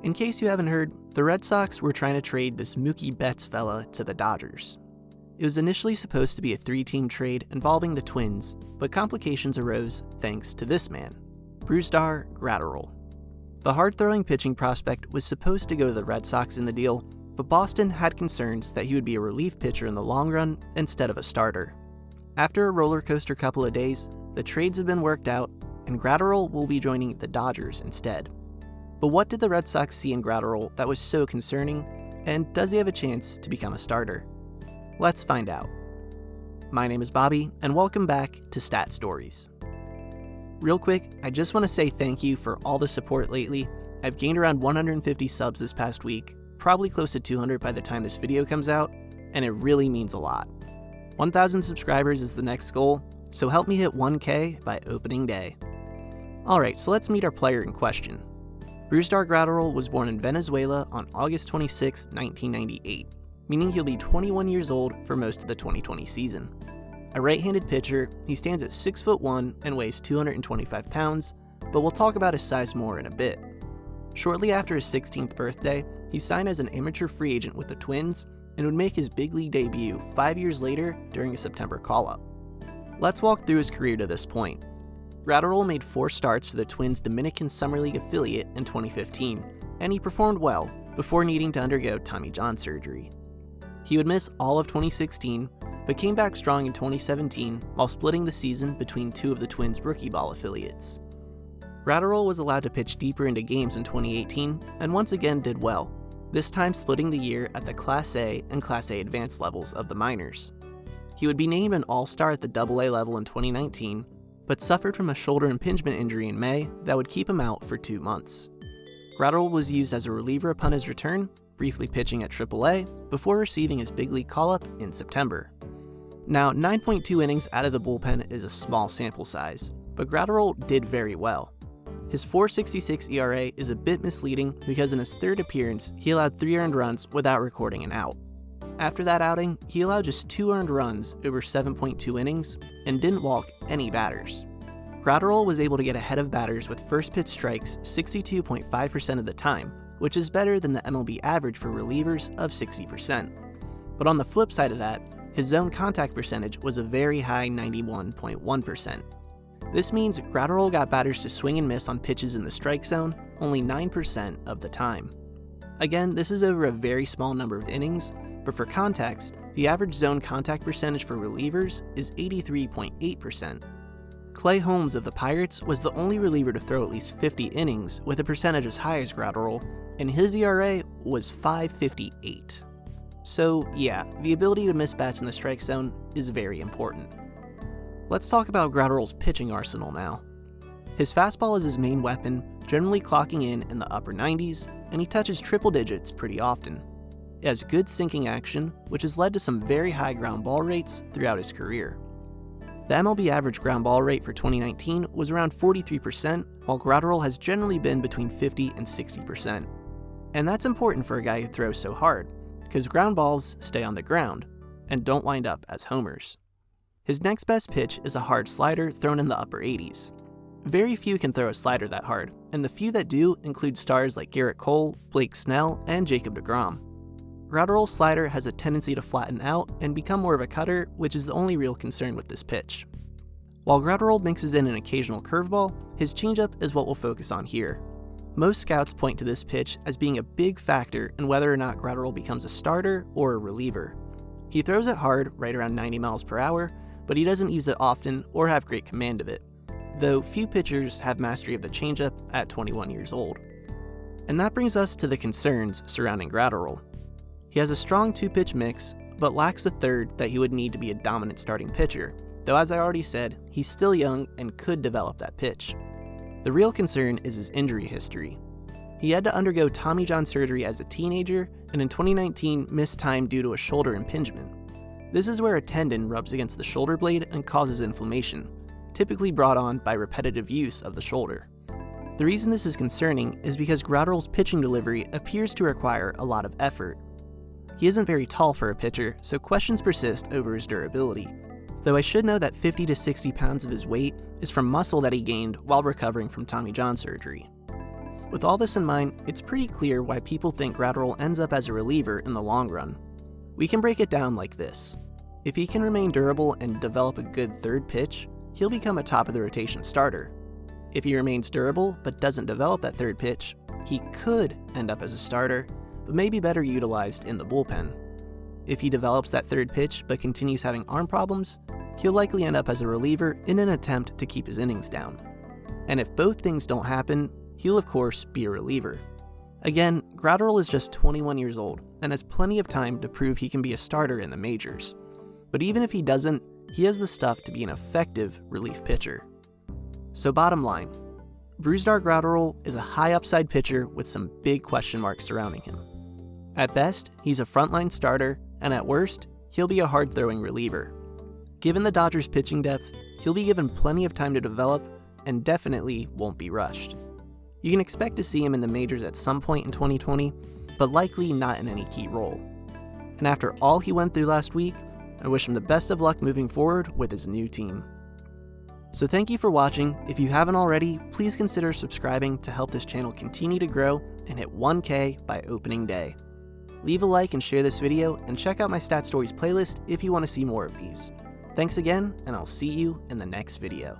In case you haven't heard, the Red Sox were trying to trade this Mookie Betts fella to the Dodgers. It was initially supposed to be a 3-team trade involving the Twins, but complications arose thanks to this man, Brusdar Graterol. The hard-throwing pitching prospect was supposed to go to the Red Sox in the deal, but Boston had concerns that he would be a relief pitcher in the long run instead of a starter. After a roller coaster couple of days, the trades have been worked out, and Graterol will be joining the Dodgers instead. But what did the Red Sox see in Graterol that was so concerning, and does he have a chance to become a starter? Let's find out. My name is Bobby, and welcome back to Stat Stories. Real quick, I just want to say thank you for all the support lately. I've gained around 150 subs this past week, probably close to 200 by the time this video comes out, and it really means a lot. 1,000 subscribers is the next goal, so help me hit 1K by opening day. Alright, so let's meet our player in question. Brusdar Graterol was born in Venezuela on August 26, 1998, meaning he'll be 21 years old for most of the 2020 season. A right-handed pitcher, he stands at 6'1" and weighs 225 pounds, but we'll talk about his size more in a bit. Shortly after his 16th birthday, he signed as an amateur free agent with the Twins and would make his big league debut 5 years later during a September call-up. Let's walk through his career to this point. Graterol made 4 starts for the Twins' Dominican Summer League affiliate in 2015, and he performed well before needing to undergo Tommy John surgery. He would miss all of 2016, but came back strong in 2017 while splitting the season between 2 of the Twins' rookie ball affiliates. Graterol was allowed to pitch deeper into games in 2018, and once again did well, this time splitting the year at the Class A and Class A Advanced levels of the minors. He would be named an All-Star at the AA level in 2019, but suffered from a shoulder impingement injury in May that would keep him out for 2 months. Graterol was used as a reliever upon his return, briefly pitching at AAA, before receiving his big league call-up in September. Now, 9.2 innings out of the bullpen is a small sample size, but Graterol did very well. His .466 ERA is a bit misleading because in his 3rd appearance, he allowed 3 earned runs without recording an out. After that outing, he allowed just 2 earned runs over 7.2 innings and didn't walk any batters. Graterol was able to get ahead of batters with first pitch strikes 62.5% of the time, which is better than the MLB average for relievers of 60%. But on the flip side of that, his zone contact percentage was a very high 91.1%. This means Graterol got batters to swing and miss on pitches in the strike zone only 9% of the time. Again, this is over a very small number of innings, but for context, the average zone contact percentage for relievers is 83.8%. Clay Holmes of the Pirates was the only reliever to throw at least 50 innings with a percentage as high as Graterol, and his ERA was .558. So yeah, the ability to miss bats in the strike zone is very important. Let's talk about Graterol's pitching arsenal now. His fastball is his main weapon, generally clocking in the upper 90s, and he touches triple digits pretty often. It has good sinking action, which has led to some very high ground ball rates throughout his career. The MLB average ground ball rate for 2019 was around 43%, while Graterol has generally been between 50 and 60%. And that's important for a guy who throws so hard, because ground balls stay on the ground and don't wind up as homers. His next best pitch is a hard slider thrown in the upper 80s. Very few can throw a slider that hard, and the few that do include stars like Garrett Cole, Blake Snell, and Jacob deGrom. Graterol's slider has a tendency to flatten out and become more of a cutter, which is the only real concern with this pitch. While Graterol mixes in an occasional curveball, his changeup is what we'll focus on here. Most scouts point to this pitch as being a big factor in whether or not Graterol becomes a starter or a reliever. He throws it hard, right around 90 miles per hour, but he doesn't use it often or have great command of it, though few pitchers have mastery of the changeup at 21 years old. And that brings us to the concerns surrounding Graterol. He has a strong 2-pitch mix, but lacks the third that he would need to be a dominant starting pitcher, though as I already said, he's still young and could develop that pitch. The real concern is his injury history. He had to undergo Tommy John surgery as a teenager, and in 2019 missed time due to a shoulder impingement. This is where a tendon rubs against the shoulder blade and causes inflammation, typically brought on by repetitive use of the shoulder. The reason this is concerning is because Graterol's pitching delivery appears to require a lot of effort. He isn't very tall for a pitcher, so questions persist over his durability. Though I should know that 50 to 60 pounds of his weight is from muscle that he gained while recovering from Tommy John surgery. With all this in mind, it's pretty clear why people think Graterol ends up as a reliever in the long run. We can break it down like this. If he can remain durable and develop a good third pitch, he'll become a top-of-the-rotation starter. If he remains durable but doesn't develop that third pitch, he could end up as a starter, but may be better utilized in the bullpen. If he develops that third pitch but continues having arm problems, he'll likely end up as a reliever in an attempt to keep his innings down. And if both things don't happen, he'll of course be a reliever. Again, Graterol is just 21 years old and has plenty of time to prove he can be a starter in the majors. But even if he doesn't, he has the stuff to be an effective relief pitcher. So bottom line, Brusdar Graterol is a high upside pitcher with some big question marks surrounding him. At best, he's a frontline starter, and at worst, he'll be a hard-throwing reliever. Given the Dodgers' pitching depth, he'll be given plenty of time to develop and definitely won't be rushed. You can expect to see him in the majors at some point in 2020, but likely not in any key role. And after all he went through last week, I wish him the best of luck moving forward with his new team. So thank you for watching. If you haven't already, please consider subscribing to help this channel continue to grow and hit 1K by opening day. Leave a like and share this video, and check out my Stat Stories playlist if you want to see more of these. Thanks again, and I'll see you in the next video.